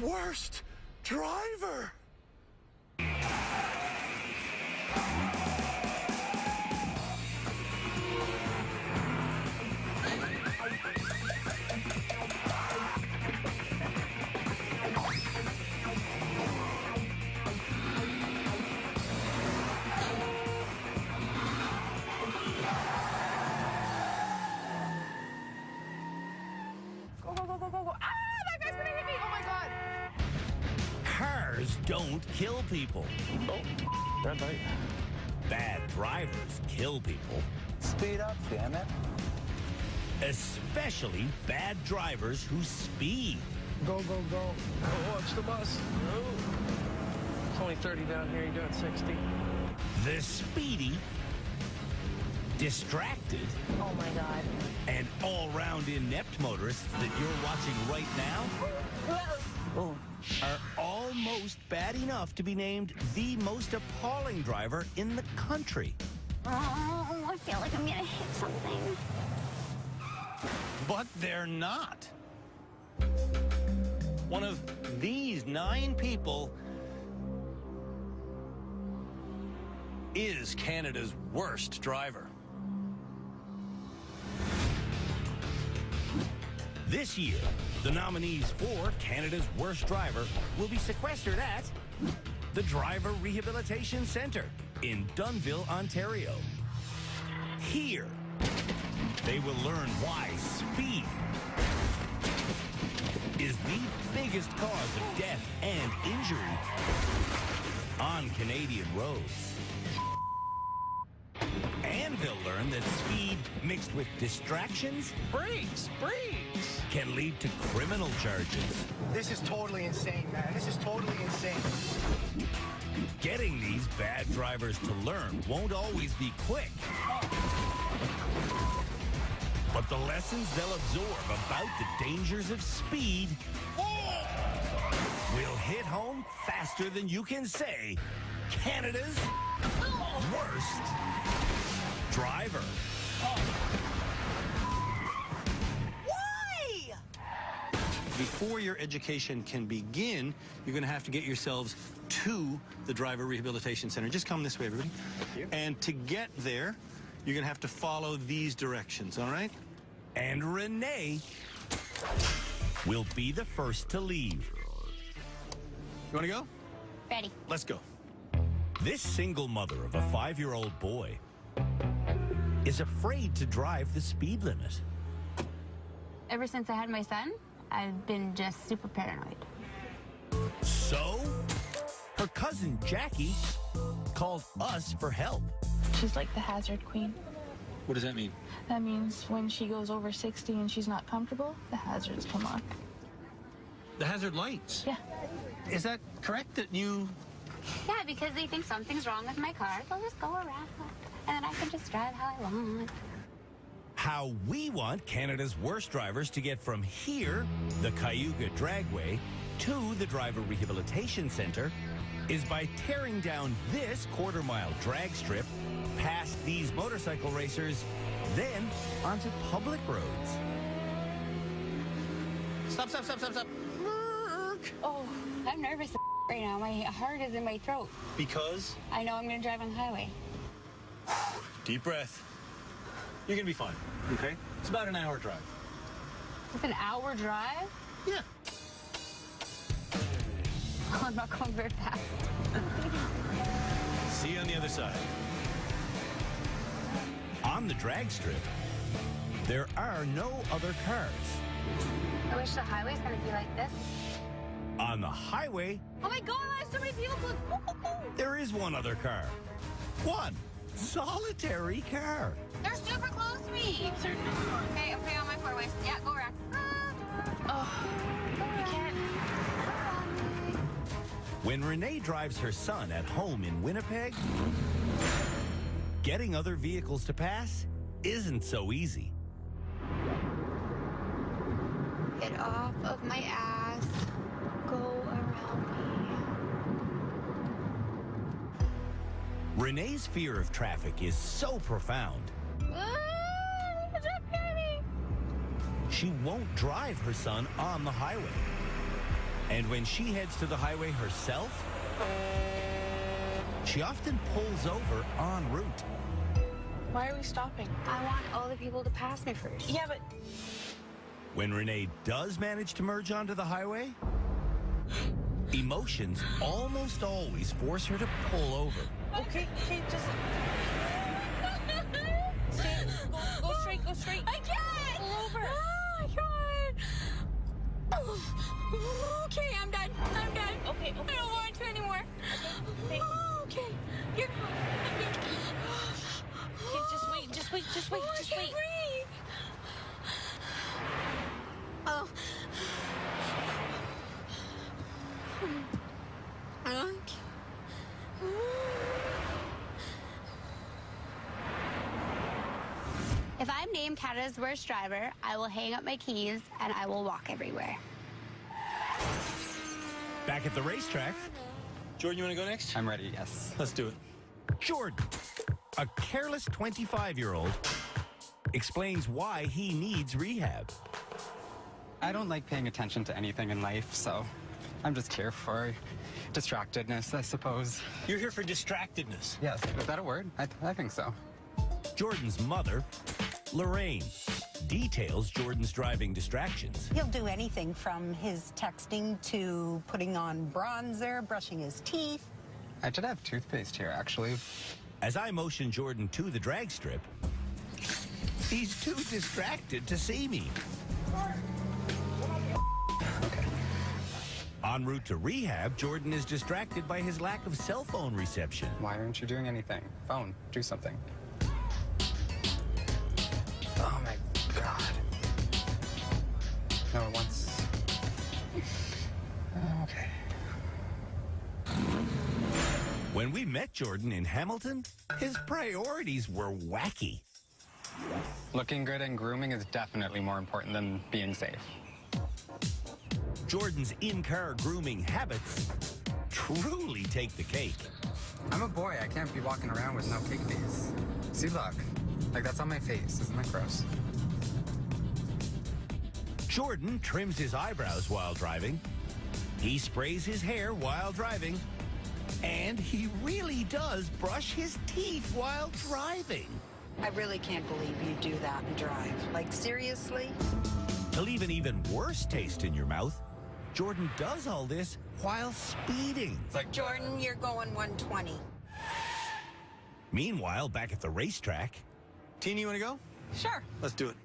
worst driver. Go. Ah, that guy's gonna hit me. Oh my God. Cars don't kill people. Oh, red light. Bad drivers kill people. Speed up, damn it. Especially bad drivers who speed. Go. Oh, watch the bus. Oh. It's only 30 down here. You're doing 60. The speedy, distracted, Oh my God. and all-round inept motorists that you're watching right now Oh. are almost bad enough to be named the most appalling driver in the country. Oh, I feel like I'm gonna hit something. But they're not. One of these 9 people is Canada's worst driver. This year, the nominees for Canada's Worst Driver will be sequestered at the Driver Rehabilitation Centre in Dunnville, Ontario. Here, they will learn why speed is the biggest cause of death and injury on Canadian roads. And they'll learn that speed mixed with distractions Brakes. can lead to criminal charges. This is totally insane, man. This is totally insane. Getting these bad drivers to learn won't always be quick. But the lessons they'll absorb about the dangers of speed will hit home faster than you can say Canada's worst driver. Why? Before your education can begin, you're going to have to get yourselves to the Driver Rehabilitation Center. Just come this way, everybody. Thank you. And to get there, you're going to have to follow these directions, all right? And Renee will be the first to leave. You want to go? Ready. Let's go. This single mother of a 5-year-old boy is afraid to drive the speed limit. Ever since I had my son, I've been just super paranoid. So, her cousin Jackie called us for help. She's like the hazard queen. What does that mean? That means when she goes over 60 and she's not comfortable, the hazards come on. The hazard lights. Yeah. Is that correct that you... Yeah, because they think something's wrong with my car. They'll just go around, and then I can just drive how I want. How we want Canada's worst drivers to get from here, the Cayuga Dragway, to the Driver Rehabilitation Center is by tearing down this quarter-mile drag strip, past these motorcycle racers, then onto public roads. Stop. Oh, I'm nervous right now. My heart is in my throat. Because? I know I'm going to drive on the highway. Deep breath. You're going to be fine, okay? It's about an hour drive. It's an hour drive? Yeah. Oh, I'm not going very fast. See you on the other side. On the drag strip, there are no other cars. I wish the highway's going to be like this. On the highway, Oh my God, I have so many people. there is one other car. One solitary car. They're super close to me. Okay, I'm putting on my four-way. Yeah, go around. You can't. When Renee drives her son at home in Winnipeg, getting other vehicles to pass isn't so easy. Get off of my ass. Go around me. Renee's fear of traffic is so profound, she won't drive her son on the highway. And when she heads to the highway herself, she often pulls over en route. Why are we stopping? I want all the people to pass me first. Yeah, but When Renee does manage to merge onto the highway, emotions almost always force her to pull over. okay, just stay. Go straight. Go straight. I can't! Pull over. Oh, my God. Oh, okay, I'm done. Okay. I don't want to anymore. Okay. Oh, okay. You're... Okay, just wait. Oh, I can't breathe. Oh. If I'm named Canada's worst driver, I will hang up my keys and I will walk everywhere. Back at the racetrack, Jordan, you want to go next? I'm ready, yes. Let's do it. Jordan, a careless 25-year-old, explains why he needs rehab. I don't like paying attention to anything in life, so I'm just here for distractedness, I suppose. You're here for distractedness. Yes. Is that a word? I think so. Jordan's mother, Lorraine, details Jordan's driving distractions. He'll do anything from his texting to putting on bronzer, brushing his teeth. I did have toothpaste here, actually. As I motion Jordan to the drag strip, he's too distracted to see me. Okay. En route to rehab, Jordan is distracted by his lack of cell phone reception. Why aren't you doing anything? Phone, do something. Oh my God. No, it wants... Okay. When we met Jordan in Hamilton, his priorities were wacky. Looking good and grooming is definitely more important than being safe. Jordan's in-car grooming habits truly take the cake. I'm a boy. I can't be walking around with no cake face. See, look. Like, that's on my face. Isn't that gross? Jordan trims his eyebrows while driving. He sprays his hair while driving. And he really does brush his teeth while driving. I really can't believe you do that and drive. Like, seriously? To leave an even worse taste in your mouth, Jordan does all this while speeding. It's like, Jordan, you're going 120. Meanwhile, back at the racetrack, Tina, you want to go? Sure. Let's do it.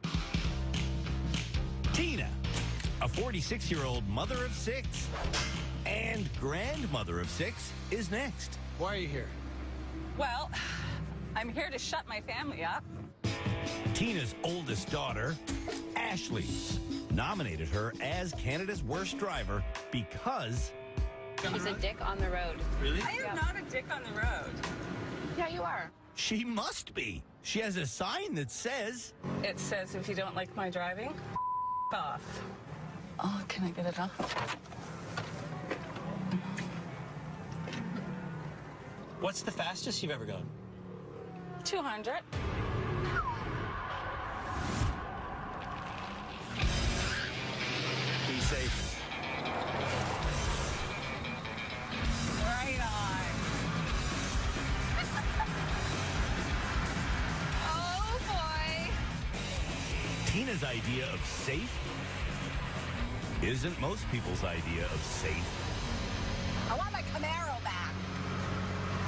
Tina, a 46-year-old mother of 6 and grandmother of 6, is next. Why are you here? Well, I'm here to shut my family up. Tina's oldest daughter, Ashley, nominated her as Canada's worst driver because He's a dick on the road. Really? I am not a dick on the road. Yeah, you are. she must be. She has a sign that says, It says if you don't like my driving, off. Oh, can I get it off? What's the fastest you've ever gone? 200. Be safe. Right on. Oh, boy. Tina's idea of safe isn't most people's idea of safe. I want my Camaro back.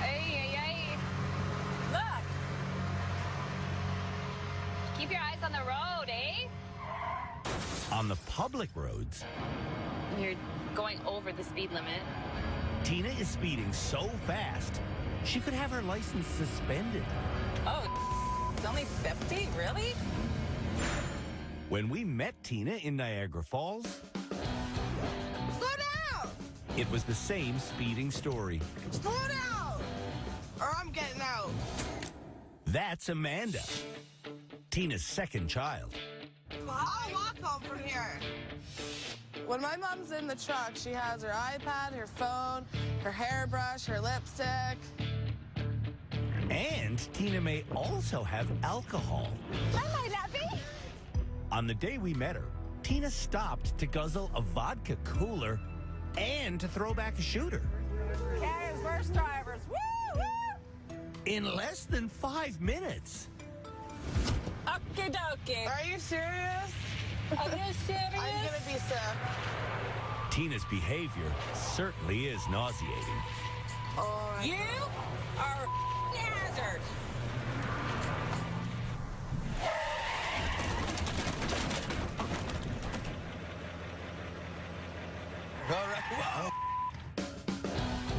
Hey. Look. Keep your eyes on the road, eh? On the public roads, You're going over the speed limit. Tina is speeding so fast, she could have her license suspended. Oh, it's only 50? Really? When we met Tina in Niagara Falls, Slow down! it was the same speeding story. Slow down! Or I'm getting out. That's Amanda, Tina's second child. I'll walk home from here. When my mom's in the truck, she has her iPad, her phone, her hairbrush, her lipstick. And Tina may also have alcohol. Hi, my lovey. On the day we met her, Tina stopped to guzzle a vodka cooler and to throw back a shooter. Canada's worst drivers. Woo! Woo! In less than 5 minutes. Okie dokie. Are you serious? Are you serious? I'm gonna be sick. Tina's behavior certainly is nauseating. Oh, my You God. are a hazard. All right.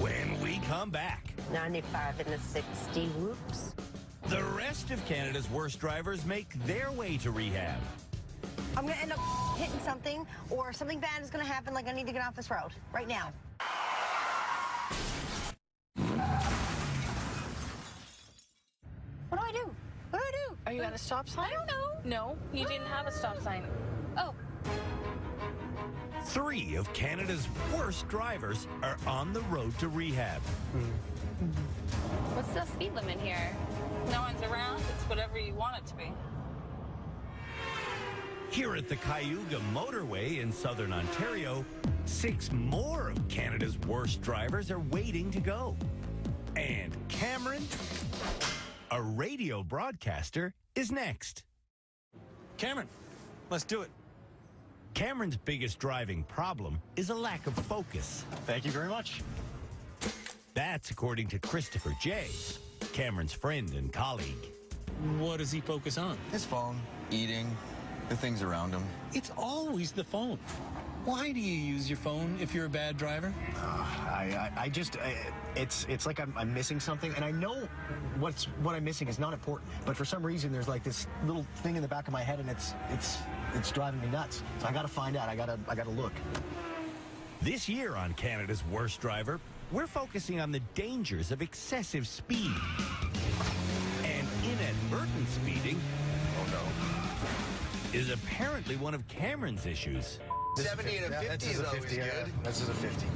When we come back, 95 and a 60, whoops. the rest of Canada's worst drivers make their way to rehab. I'm gonna end up hitting something, or something bad is gonna happen, like I need to get off this road right now. What do I do? What do I do? Are you at a stop sign? I don't know. No, you didn't have a stop sign. Oh, 3 of Canada's worst drivers are on the road to rehab. What's the speed limit here? No one's around. It's whatever you want it to be. Here at the Cayuga Motorway in southern Ontario, 6 more of Canada's worst drivers are waiting to go. And Cameron, a radio broadcaster, is next. Cameron, let's do it. Cameron's biggest driving problem is a lack of focus. Thank you very much. That's according to Christopher J., Cameron's friend and colleague. What does he focus on? His phone, eating, the things around him. It's always the phone. Why do you use your phone if you're a bad driver? It's like I'm missing something, and I know what I'm missing is not important, but for some reason there's like this little thing in the back of my head, and it's driving me nuts. So I got to find out. I gotta look. This year on Canada's Worst Driver, we're focusing on the dangers of excessive speed. And inadvertent speeding, oh no, is apparently one of Cameron's issues. 70 and a 50 is always good. This is a 50.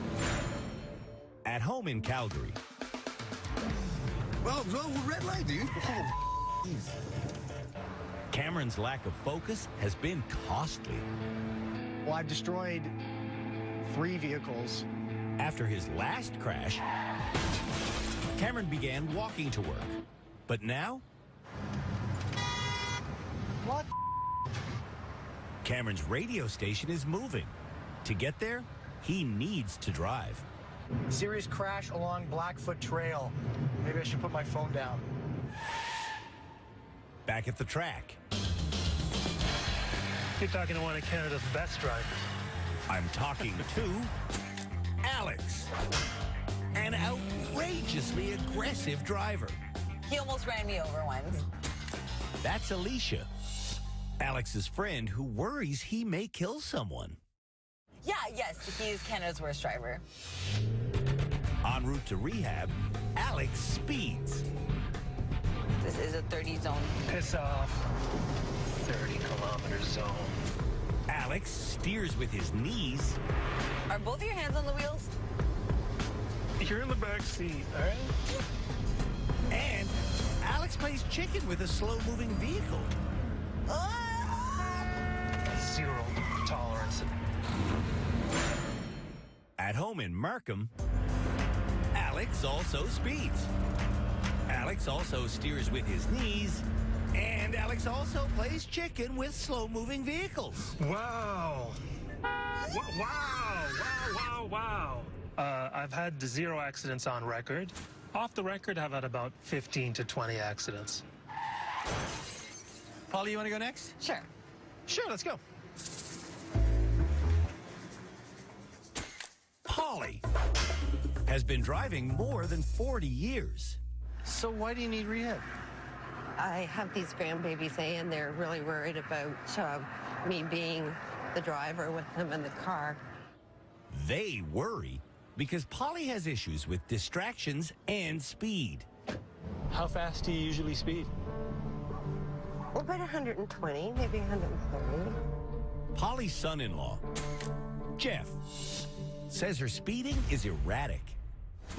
At home in Calgary, Well, red light, dude. Cameron's lack of focus has been costly. Well, I've destroyed 3 vehicles. After his last crash, Cameron began walking to work. But now, What? Cameron's radio station is moving. To get there, he needs to drive. Serious crash along Blackfoot Trail. Maybe I should put my phone down. Back at the track, You're talking to one of Canada's best drivers. I'm talking to Alex, an outrageously aggressive driver. He almost ran me over once. That's Alicia, Alex's friend who worries he may kill someone. Yeah, yes, he's Canada's worst driver. En route to rehab, Alex speeds. This is a 30 zone. Piss off. 30-kilometer zone. Alex steers with his knees. Are both of your hands on the wheels? You're in the back seat, all right? And Alex plays chicken with a slow-moving vehicle. Zero tolerance. At home in Markham, Alex also speeds. Alex also steers with his knees. And Alex also plays chicken with slow-moving vehicles. Wow. Wow. I've had 0 accidents on record. Off the record, I've had about 15 to 20 accidents. Polly, you want to go next? Sure. Sure, let's go. Polly has been driving more than 40 years. So why do you need rehab? I have these grandbabies, and they're really worried about me being the driver with them in the car. They worry because Polly has issues with distractions and speed. How fast do you usually speed? About 120, maybe 130. Polly's son-in-law, Jeff, says her speeding is erratic.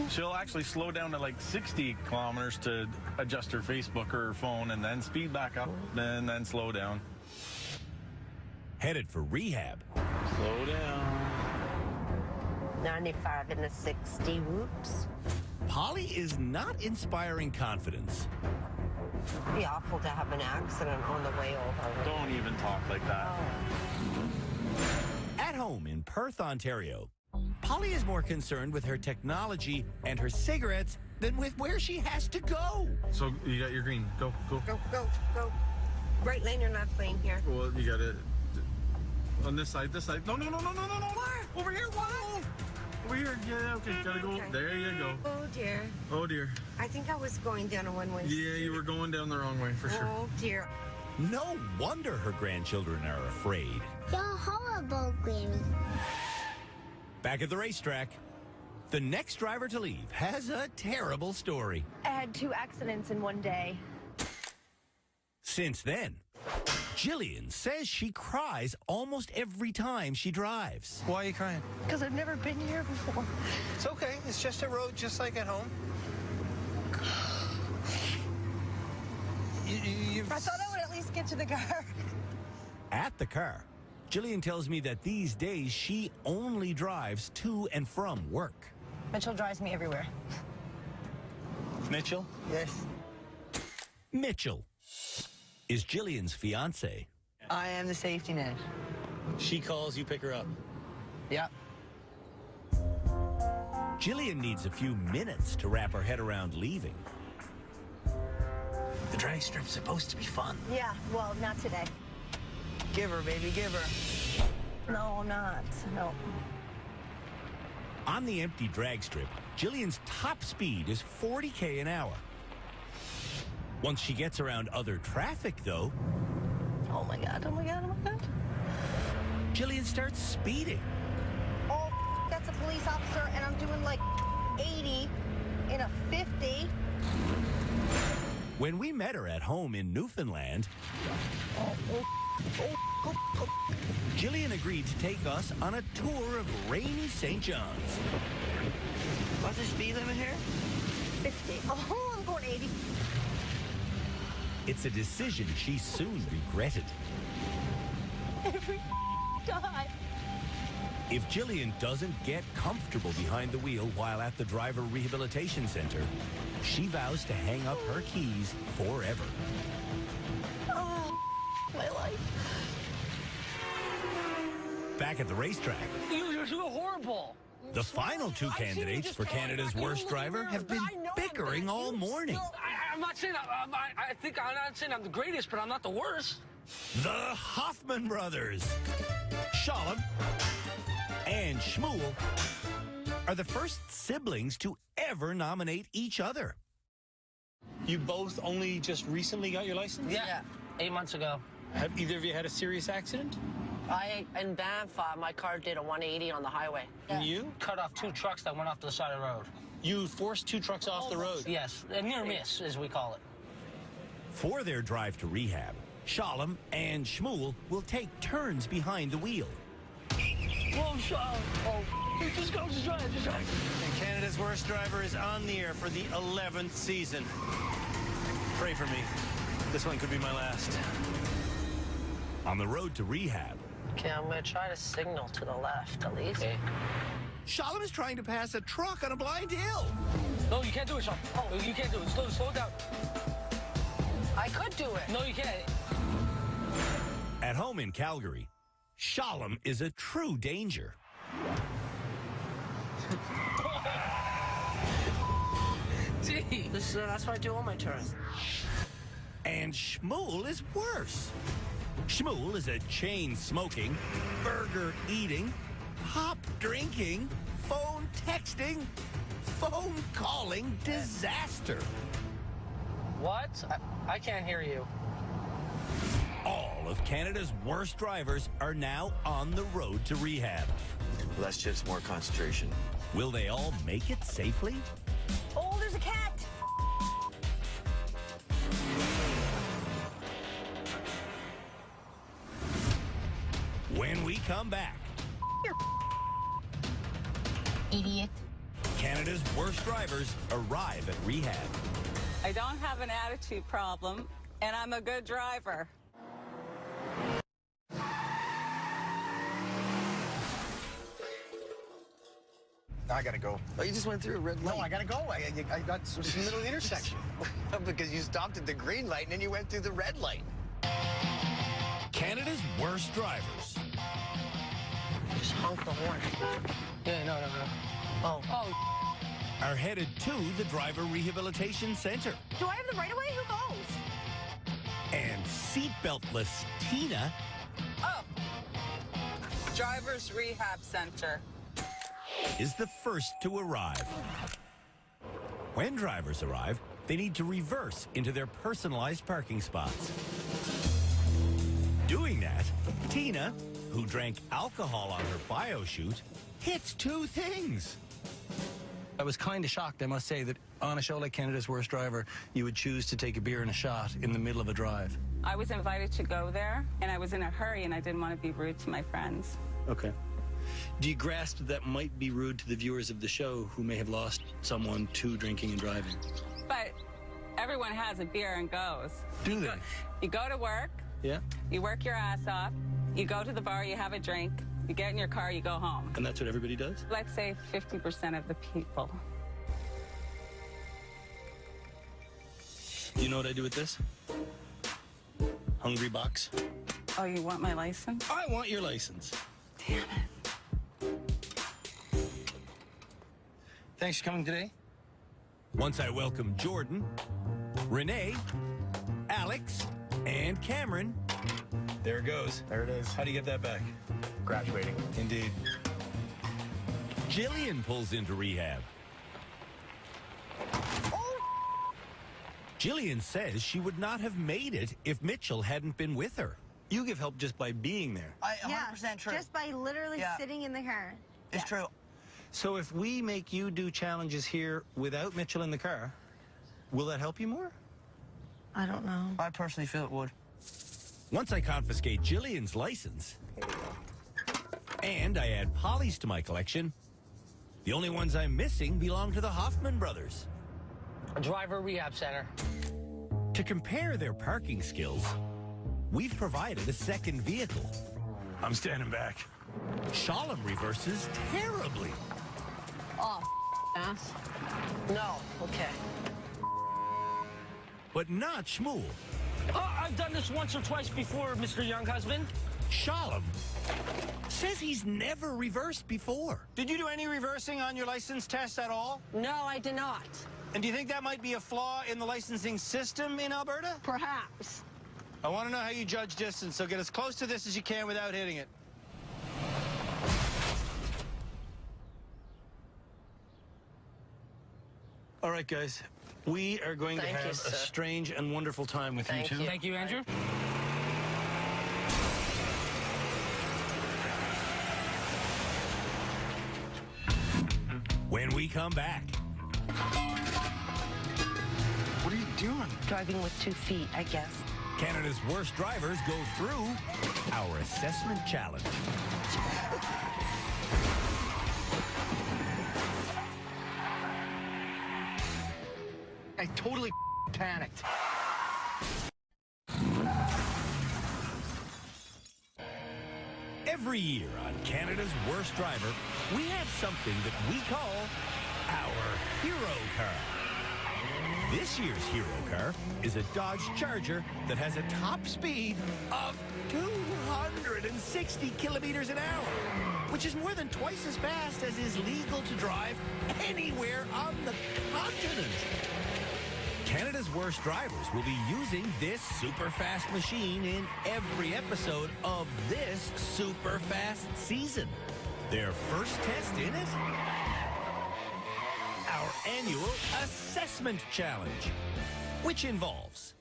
She'll actually slow down to like 60 kilometers to adjust her Facebook or her phone, and then speed back up, and then slow down. Headed for rehab. Slow down. 95 and a 60. Whoops. Polly is not inspiring confidence. It'd be awful to have an accident on the way over. Don't even talk like that. At home in Perth, Ontario, Polly is more concerned with her technology and her cigarettes than with where she has to go. So you got your green. Go, go. Go, go, go. Right lane or left lane here? Well, you got it on this side, this side. No, no, no, no, no, no, no. Where? Over here, whoa. Over here, yeah, okay, gotta go. Okay. There you go. Oh, dear. Oh, dear. I think I was going down a one-way street. Yeah, you were going down the wrong way, for sure. Oh, dear. No wonder her grandchildren are afraid. You're horrible, Granny. Back at the racetrack, the next driver to leave has a terrible story. I had 2 accidents in one day. Since then, Jillian says she cries almost every time she drives. Why are you crying? Because I've never been here before. It's okay. It's just a road, just like at home. I thought I would at least get to the car. At the car, Jillian tells me that these days she only drives to and from work. Mitchell drives me everywhere. Mitchell? Yes. Mitchell is Jillian's fiance. I am the safety net. She calls, you pick her up. Yeah. Jillian needs a few minutes to wrap her head around leaving. The drag strip's supposed to be fun. Yeah, well, not today. Give her, baby, give her. No, I'm not. No. On the empty drag strip, Jillian's top speed is 40 an hour. Once she gets around other traffic, though... Oh, my God, oh, my God, oh, my God. Jillian starts speeding. Oh, that's a police officer, and I'm doing like 80 in a 50. When we met her at home in Newfoundland, Jillian agreed to take us on a tour of rainy St. John's. What's the speed limit here? 50. Oh, I'm going 80. It's a decision she soon regretted. Every time. If Jillian doesn't get comfortable behind the wheel while at the driver rehabilitation center, she vows to hang up her keys forever. Oh, my life. Back at the racetrack, You're so horrible. the final 2 candidates for Canada's worst driver have been bickering all morning. I'm not saying I'm not saying I'm the greatest, but I'm not the worst. The Hoffman brothers, Shalom and Shmuel, are the first siblings to ever nominate each other. You both only just recently got your license? Yeah, 8 months ago. Have either of you had a serious accident? In Banff, my car did a 180 on the highway. And you? Cut off 2 trucks that went off the side of the road. You forced 2 trucks off the road? Yes, a near miss, as we call it. For their drive to rehab, Shalom and Shmuel will take turns behind the wheel. Whoa, just go, just drive. And Canada's worst driver is on the air for the 11th season. Pray for me. This one could be my last. On the road to rehab, Okay, I'm going to try to signal to the left, at least. Okay. Shalom is trying to pass a truck on a blind hill. No, you can't do it, Sean. Oh, you can't do it. Slow it down. I could do it. No, you can't. At home in Calgary, Shalom is a true danger. Gee. That's what I do on my turns. And Shmuel is worse. Shmuel is a chain-smoking, burger-eating, pop-drinking, phone-texting, phone-calling disaster. What? I can't hear you. All of Canada's worst drivers are now on the road to rehab. Less chips, more concentration. Will they all make it safely? Oh, there's a cat. When we come back, Idiot. Canada's worst drivers arrive at rehab. I don't have an attitude problem, and I'm a good driver. I gotta go. Oh, you just went through a red light. No, I gotta go. I got it's in the middle of the intersection. Because you stopped at the green light and then you went through the red light. Canada's worst drivers. Just honk the horn. Yeah, no. Oh. Are headed to the Driver Rehabilitation Center. Do I have the right of way? Who goes? And seatbeltless Tina Oh. Driver's Rehab Center. is the first to arrive. When drivers arrive, they need to reverse into their personalized parking spots. Doing that, Tina, who drank alcohol on her bio shoot, hits two things. I was kind of shocked, I must say, that on a show like Canada's Worst Driver, you would choose to take a beer and a shot in the middle of a drive. I was invited to go there, and I was in a hurry, and I didn't want to be rude to my friends. Okay. Do you grasp that might be rude to the viewers of the show who may have lost someone to drinking and driving? But everyone has a beer and goes. Do they? You go to work, Yeah? you work your ass off, you go to the bar, you have a drink, you get in your car, you go home. And that's what everybody does? Let's say 50% of the people. Do you know what I do with this? Hungry box. Oh, you want my license? I want your license. Damn it. Thanks for coming today. Once I welcome Jordan, Renee, Alex, and Cameron. There it goes. There it is. How do you get that back? Graduating. Indeed. Jillian pulls into rehab. Jillian says she would not have made it if Mitchell hadn't been with her. You give help just by being there. 100% true. Just by literally sitting in the car. It's true. So if we make you do challenges here without Mitchell in the car, will that help you more? I don't know. I personally feel it would. Once I confiscate Jillian's license, and I add Polly's to my collection, the only ones I'm missing belong to the Hoffman brothers. A Driver Rehab Center. To compare their parking skills, we've provided a second vehicle. I'm standing back. Shalom reverses terribly. Oh, ass. No. Okay. But not Shmuel. I've done this once or twice before, Mr. Young Husband. Shalom says he's never reversed before. Did you do any reversing on your license test at all? No, I did not. And do you think that might be a flaw in the licensing system in Alberta? Perhaps. I want to know how you judge distance, so get as close to this as you can without hitting it. All right, guys. We are going to have a strange and wonderful time with you two. Thank you, Andrew. When we come back, What are you doing? Driving with 2 feet, I guess. Canada's worst drivers go through our assessment challenge. I totally panicked. Every year on Canada's Worst Driver, we have something that we call our hero car. This year's hero car is a Dodge Charger that has a top speed of 260 kilometers an hour, which is more than twice as fast as is legal to drive anywhere on the continent. Canada's Worst Drivers will be using this super fast machine in every episode of this super fast season. Their first test in it? Our annual assessment challenge, which involves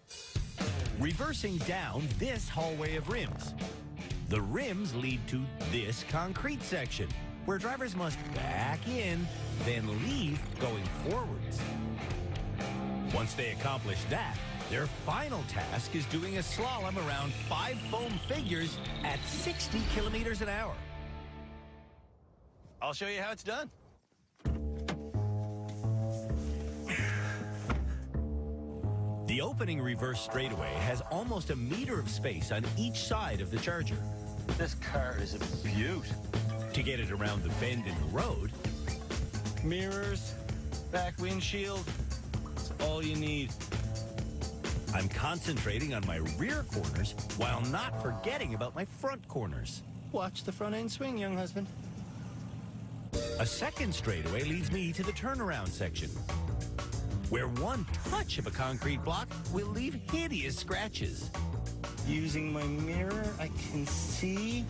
reversing down this hallway of rims. The rims lead to this concrete section, where drivers must back in, then leave going forwards. Once they accomplish that, their final task is doing a slalom around 5 foam figures at 60 kilometers an hour. I'll show you how it's done. The opening reverse straightaway has almost a meter of space on each side of the Charger. This car is a beaut. To get it around the bend in the road, mirrors, back windshield. That's all you need. I'm concentrating on my rear corners while not forgetting about my front corners. Watch the front end swing, young husband. A second straightaway leads me to the turnaround section, where one touch of a concrete block will leave hideous scratches. Using my mirror, I can see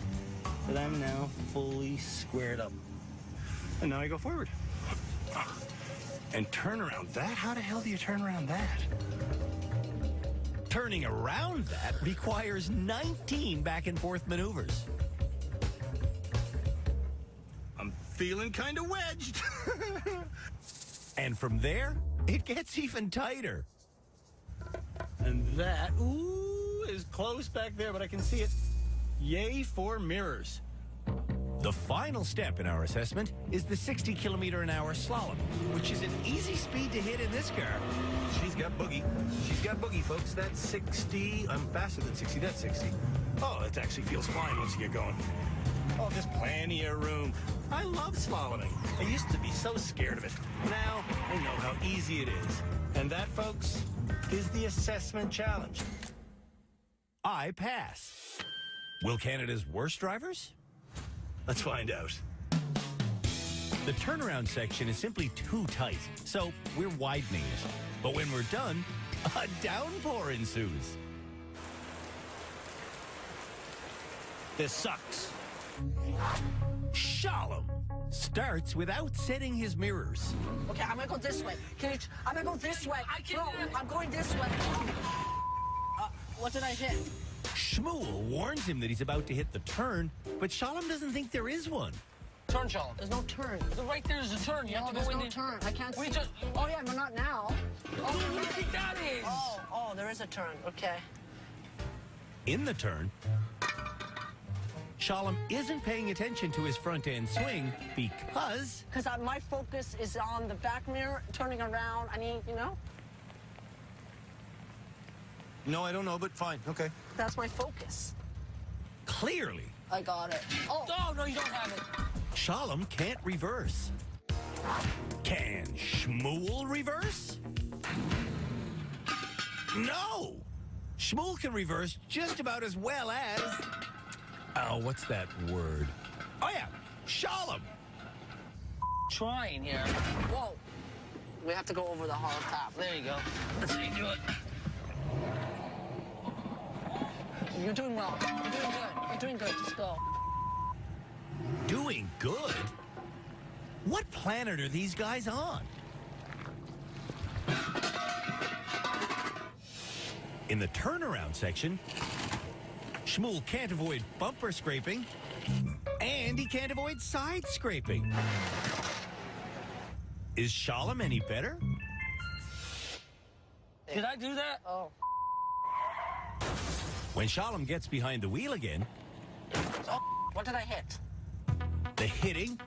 that I'm now fully squared up. And now I go forward. And turn around that? How the hell do you turn around that? Turning around that requires 19 back and forth maneuvers. I'm feeling kind of wedged. And from there, it gets even tighter. And that, ooh, is close back there, but I can see it. Yay for mirrors. The final step in our assessment is the 60-kilometer-an-hour slalom, which is an easy speed to hit in this car. She's got boogie. She's got boogie, folks. That's 60. I'm faster than 60. That's 60. Oh, it actually feels fine once you get going. Oh, there's plenty of room. I love slaloming. I used to be so scared of it. Now, I know how easy it is. And that, folks, is the assessment challenge. I pass. Will Canada's worst drivers? Let's find out. The turnaround section is simply too tight, so we're widening it. But when we're done, a downpour ensues. This sucks. Shalom starts without setting his mirrors. Okay, I'm gonna go this way. I'm gonna go this way. No, I'm going this way. What did I hit? Shmuel warns him that he's about to hit the turn, but Shalom doesn't think there is one. Turn, Shalom. There's no turn. Right there's a turn. You have to go in no turn. I can't see. Oh, yeah, but not now. Oh, what do you think that is? Oh, there is a turn. Okay. In the turn, Shalom isn't paying attention to his front end swing because... Because my focus is on the back mirror, turning around. I need, you know? No, I don't know, but fine. Okay. That's my focus. Clearly, I got it. Oh, no, you don't have it. Shalom can't reverse. Can Shmuel reverse? No! Shmuel can reverse just about as well as... Oh, what's that word? Oh, yeah, Shalom. Trying here. Whoa. We have to go over the hard top. There you go. Let's see you do it. You're doing well. You're doing good. You're doing good. Just go. Doing good? What planet are these guys on? In the turnaround section, Shmuel can't avoid bumper scraping, and he can't avoid side scraping. Is Shalom any better? Did I do that? Oh. When Shalom gets behind the wheel again... Oh, what did I hit? The hitting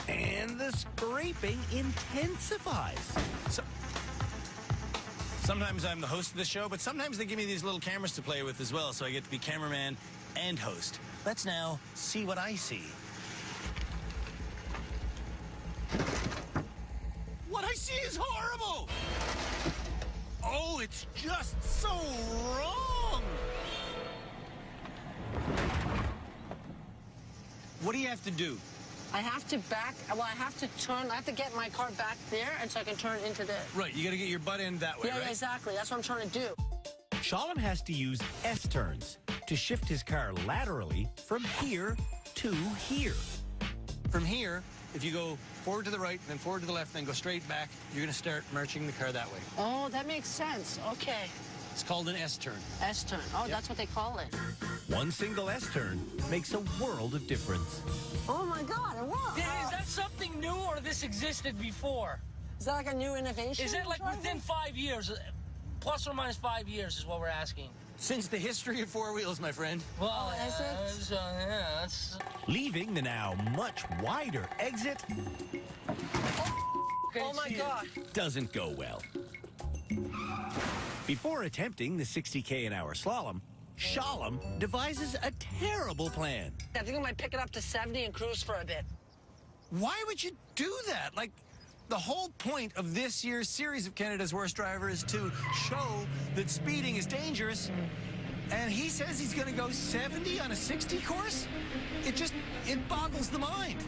and the scraping intensifies. Sometimes I'm the host of the show, but sometimes they give me these little cameras to play with as well, so I get to be cameraman and host. Let's now see what I see. What I see is horrible! Oh, it's just so wrong! What do you have to do? I have to I have to turn, I have to get my car back there, and so I can turn into this. Right, you got to get your butt in that way, yeah, right? Yeah, exactly. That's what I'm trying to do. Shalom has to use S-turns to shift his car laterally from here to here. From here, if you go forward to the right, then forward to the left, then go straight back, you're going to start marching the car that way. Oh, that makes sense. Okay. It's called an S-turn. S-turn. Oh, that's what they call it. One single S-turn makes a world of difference. Oh, my God, it worked. Is that something new, or this existed before? Is that like a new innovation? Is it like within 5 years? Plus or minus 5 years is what we're asking. Since the history of four wheels, my friend. Well, is it? Yeah, that's... Leaving the now much wider exit... Oh, my God. ...doesn't go well. Before attempting the 60k/h slalom, Shalom devises a terrible plan. I think I might pick it up to 70 and cruise for a bit. Why would you do that? Like, the whole point of this year's series of Canada's Worst Driver is to show that speeding is dangerous. And he says he's going to go 70 on a 60 course? It boggles the mind.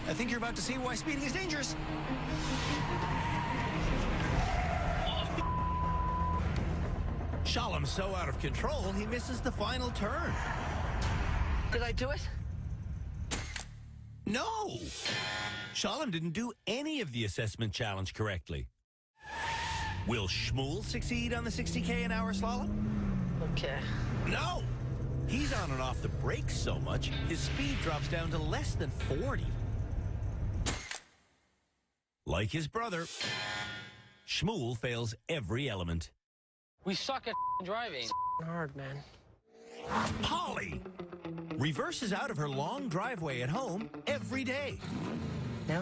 I think you're about to see why speeding is dangerous. Shalom's so out of control, he misses the final turn. Did I do it? No! Shalom didn't do any of the assessment challenge correctly. Will Shmuel succeed on the 60K an hour slalom? Okay. No! He's on and off the brakes so much, his speed drops down to less than 40. Like his brother, Shmuel fails every element. We suck at driving. Hard, man. Holly reverses out of her long driveway at home every day. No.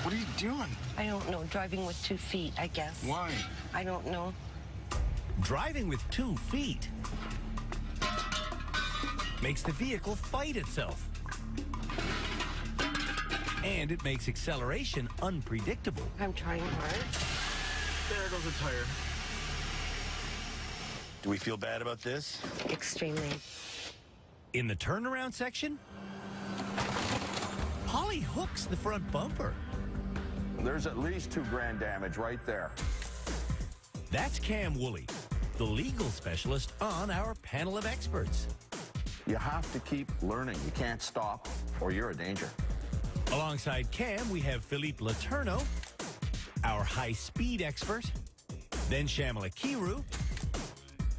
What are you doing? I don't know. Driving with 2 feet, I guess. Why? I don't know. Driving with 2 feet makes the vehicle fight itself. And it makes acceleration unpredictable. I'm trying hard. There goes a tire. Do we feel bad about this? Extremely. In the turnaround section, Holly hooks the front bumper. There's at least $2,000 damage right there. That's Cam Woolley, the legal specialist on our panel of experts. You have to keep learning. You can't stop or you're a danger. Alongside Cam, we have Philippe Letourneau, our high-speed expert, then Shamala Kiru,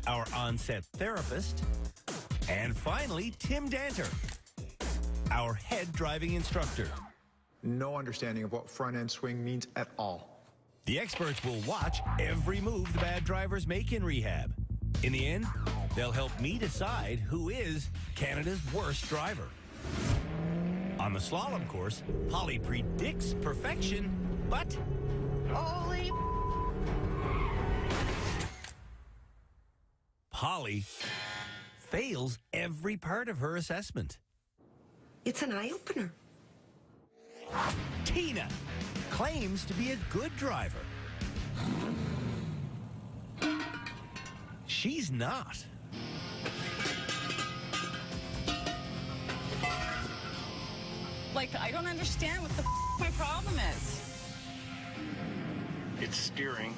our on-set therapist, and finally, Tim Danter, our head driving instructor. No understanding of what front-end swing means at all. The experts will watch every move the bad drivers make in rehab. In the end, they'll help me decide who is Canada's worst driver. On the slalom course, Holly predicts perfection, but... Holy... Holly fails every part of her assessment. It's an eye-opener. Tina claims to be a good driver. She's not. Like, I don't understand what the my problem is. It's steering.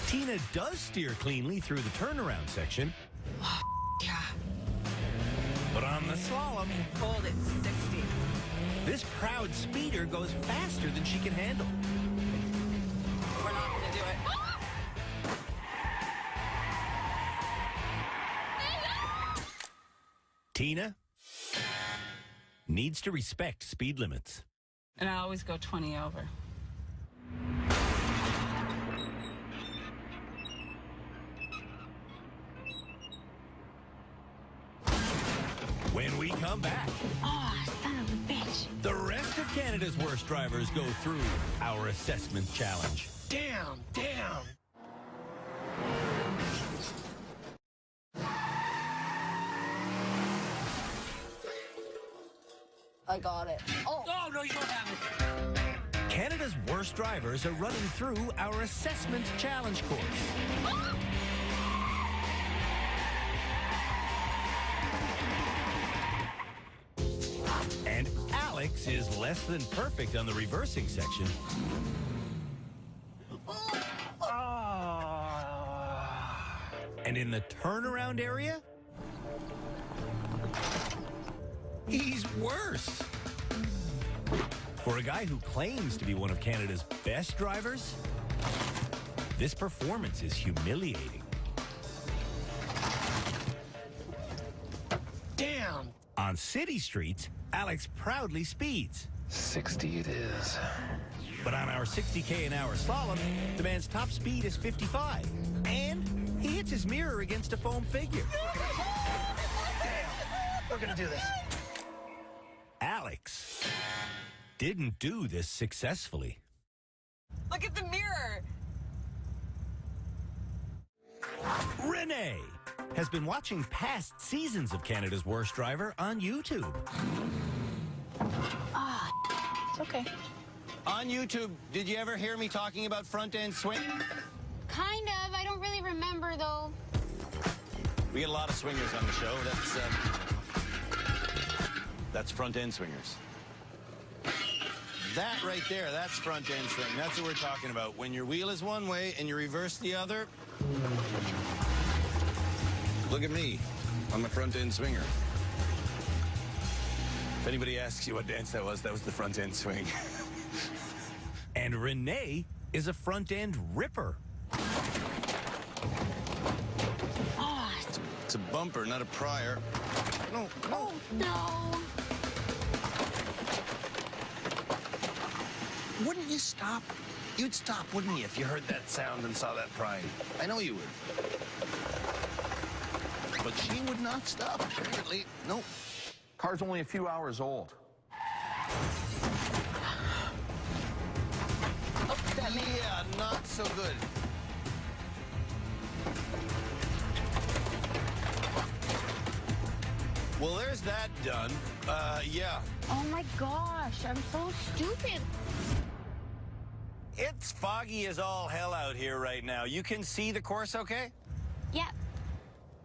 Tina does steer cleanly through the turnaround section. Yeah. But on the slalom, Hold it, 60. this proud speeder goes faster than she can handle. We're not going to do it. Tina needs to respect speed limits. And I always go 20 over. When we come back, Oh, son of a bitch. the rest of Canada's worst drivers go through our assessment challenge. Damn. I got it. Oh. Oh, no, you don't have it. Canada's worst drivers are running through our assessment challenge course. And Alex is less than perfect on the reversing section. And in the turnaround area, he's worse. For a guy who claims to be one of Canada's best drivers, this performance is humiliating. Damn. On city streets, Alex proudly speeds. 60 it is. But on our 60K an hour slalom, the man's top speed is 55. And he hits his mirror against a foam figure. We're gonna do this. Alex didn't do this successfully. Look at the mirror. Renee has been watching past seasons of Canada's Worst Driver on YouTube. It's okay. On YouTube, did you ever hear me talking about front-end swing? Kind of. I don't really remember, though. We get a lot of swingers on the show. That's front-end swingers. That right there, that's front-end swing. That's what we're talking about. When your wheel is one way and you reverse the other. Look at me. I'm a front-end swinger. If anybody asks you what dance that was the front-end swing. And Renee is a front-end ripper. Oh, It's a bumper, not a prior. No, no. oh no. Wouldn't you stop? You'd stop, wouldn't you, if you heard that sound and saw that prying? I know you would. But she would not stop, apparently. Nope. Car's only a few hours old. Yeah, not so good. Well, there's that done. Yeah. Oh my gosh, I'm so stupid. It's foggy as all hell out here right now. You can see the course okay? Yeah.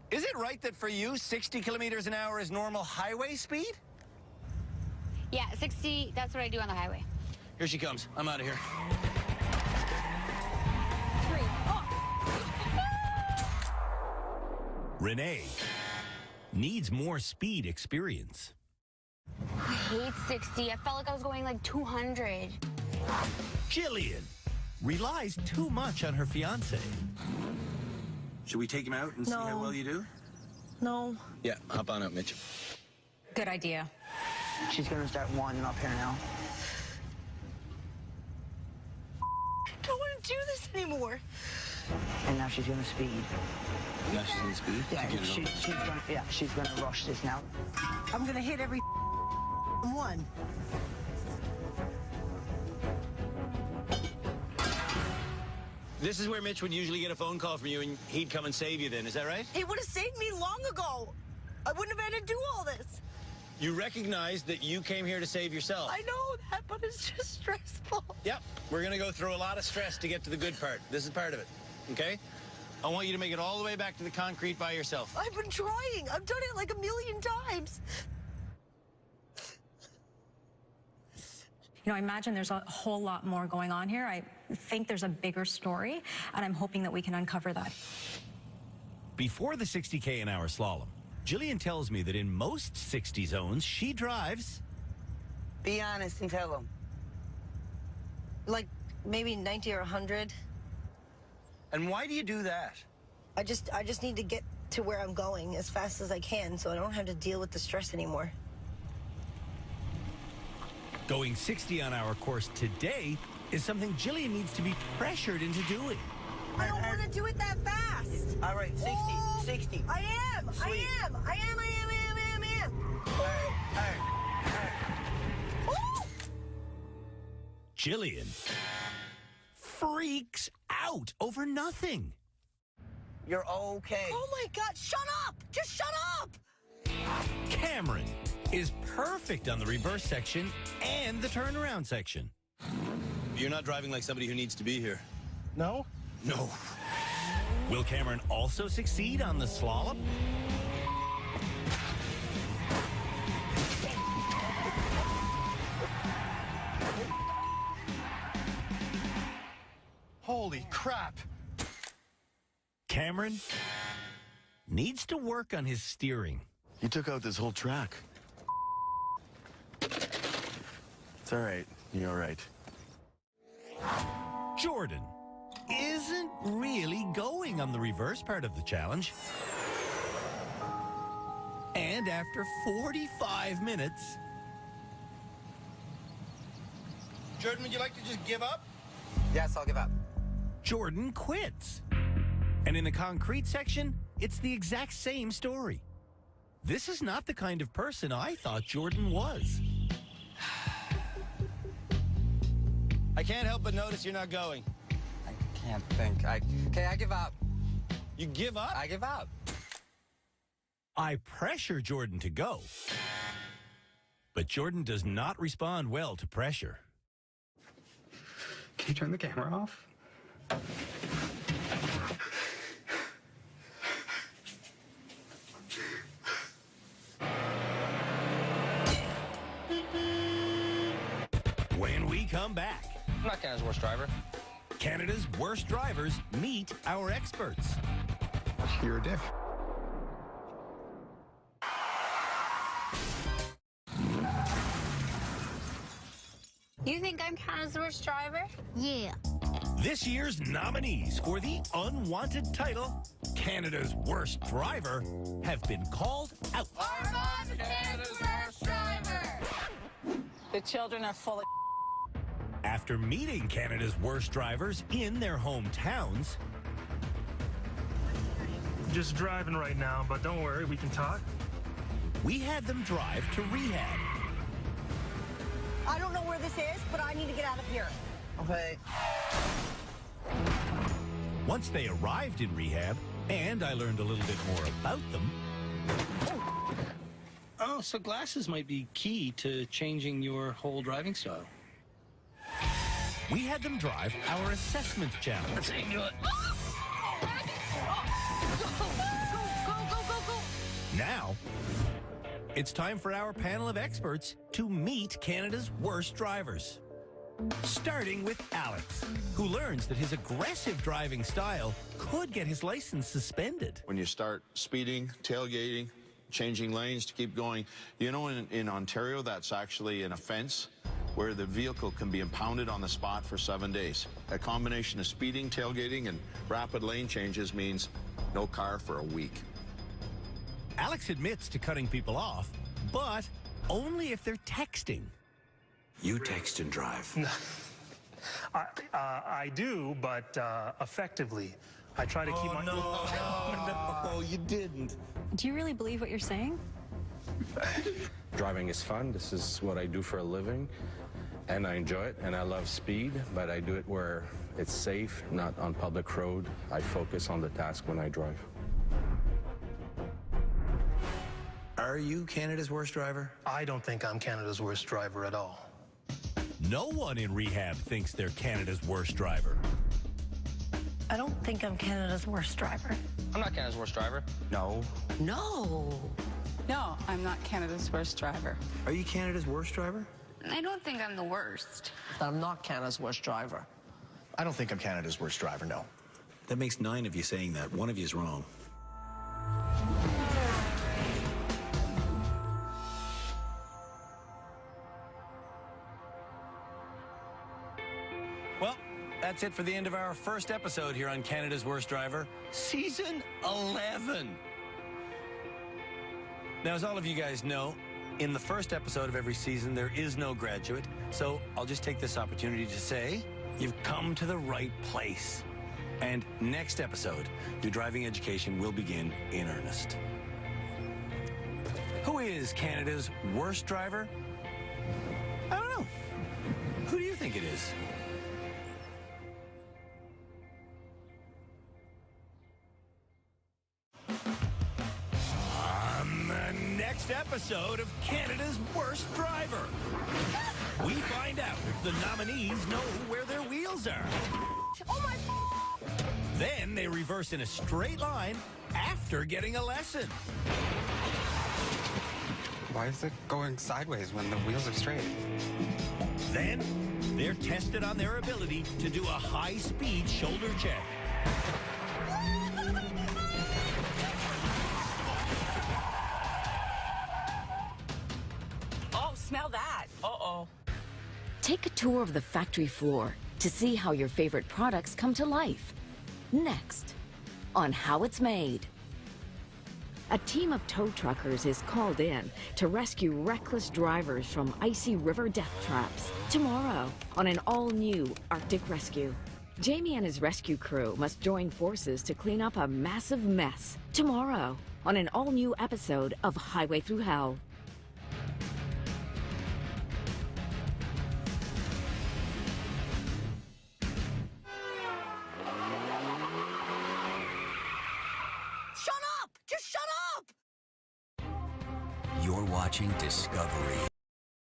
Is it right that for you, 60 kilometers an hour is normal highway speed? Yeah, 60, that's what I do on the highway. Here she comes. I'm out of here. Renee needs more speed experience. I hate 60. I felt like I was going like 200. Jillian relies too much on her fiancé. Should we take him out and see how well you do? No. Yeah, hop on up, Mitch. Good idea. She's gonna start wanding up here now. I don't want to do this anymore. And now she's gonna speed. Now she's in speed? Yeah, she's gonna rush this now. I'm gonna hit every one. This is where Mitch would usually get a phone call from you and he'd come and save you then, is that right? He would have saved me long ago. I wouldn't have had to do all this. You recognize that you came here to save yourself. I know that, but it's just stressful. Yep, we're gonna go through a lot of stress to get to the good part. This is part of it, okay? I want you to make it all the way back to the concrete by yourself. I've been trying. I've done it like a million times. You know, I imagine there's a whole lot more going on here. I think there's a bigger story, and I'm hoping that we can uncover that. Before the 60K an hour slalom, Jillian tells me that in most 60 zones, she drives... Be honest and tell them. Like maybe 90 or 100. And why do you do that? I just need to get to where I'm going as fast as I can so I don't have to deal with the stress anymore. Going 60 on our course today is something Jillian needs to be pressured into doing. I don't want to do it that fast. All right, 60, 60. I am. Sweet. I am. All right. Ooh! Jillian freaks out over nothing. You're okay. Oh my God, shut up! Just shut up! Cameron is perfect on the reverse section and the turnaround section. You're not driving like somebody who needs to be here. No? No. Will Cameron also succeed on the slalom? Holy crap. Cameron needs to work on his steering. You took out this whole track. It's all right. You're all right. Jordan isn't really going on the reverse part of the challenge. And after 45 minutes... Jordan, would you like to just give up? Yes, I'll give up. Jordan quits. And in the concrete section, it's the exact same story. This is not the kind of person I thought Jordan was. I can't help but notice you're not going. I can't think. Okay, I give up. You give up? I give up. I pressure Jordan to go. But Jordan does not respond well to pressure. Can you turn the camera off? When we come back, I'm not Canada's worst driver. Canada's worst drivers meet our experts. You're a dick. You think I'm Canada's worst driver? Yeah. This year's nominees for the unwanted title, Canada's Worst Driver, have been called out. Our mom's Canada's worst driver. The children are full of After meeting Canada's worst drivers in their hometowns, Just driving right now, but don't worry, we can talk. we had them drive to rehab. I don't know where this is, but I need to get out of here. Okay. Once they arrived in rehab, and I learned a little bit more about them, Oh, so glasses might be key to changing your whole driving style. we had them drive our assessment challenge. Let's see, do it. Now, it's time for our panel of experts to meet Canada's worst drivers. Starting with Alex, who learns that his aggressive driving style could get his license suspended. When you start speeding, tailgating, changing lanes to keep going, you know, in Ontario, that's actually an offense where the vehicle can be impounded on the spot for 7 days. A combination of speeding, tailgating, and rapid lane changes means no car for a week. Alex admits to cutting people off, but only if they're texting. You text and drive. I do, but effectively. I try to keep my... No, you didn't. Do you really believe what you're saying? Driving is fun. This is what I do for a living, and I enjoy it, and I love speed, but I do it where it's safe, not on public road. I focus on the task when I drive. Are you Canada's worst driver? I don't think I'm Canada's worst driver at all. No one in rehab thinks they're Canada's worst driver. I don't think I'm Canada's worst driver. I'm not Canada's worst driver. No. No. No, I'm not Canada's worst driver. Are you Canada's worst driver? I don't think I'm the worst. I'm not Canada's worst driver. I don't think I'm Canada's worst driver, no. That makes 9 of you saying that. One of you is wrong. Well, that's it for the end of our first episode here on Canada's Worst Driver, Season 11. Now, as all of you guys know, in the first episode of every season, there is no graduate. So I'll just take this opportunity to say, you've come to the right place. And next episode, your driving education will begin in earnest. Who is Canada's worst driver? I don't know. Who do you think it is? On the next episode of Canada's Worst Driver, we find out if the nominees know where their wheels are. Oh my... Then they reverse in a straight line after getting a lesson. Why is it going sideways when the wheels are straight? Then they're tested on their ability to do a high-speed shoulder check. Oh, smell that. Uh-oh. Take a tour of the factory floor to see how your favorite products come to life. Next, on How It's Made. A team of tow truckers is called in to rescue reckless drivers from icy river death traps. Tomorrow, on an all-new Arctic rescue. Jamie and his rescue crew must join forces to clean up a massive mess. Tomorrow, on an all-new episode of Highway Through Hell. watching Discovery.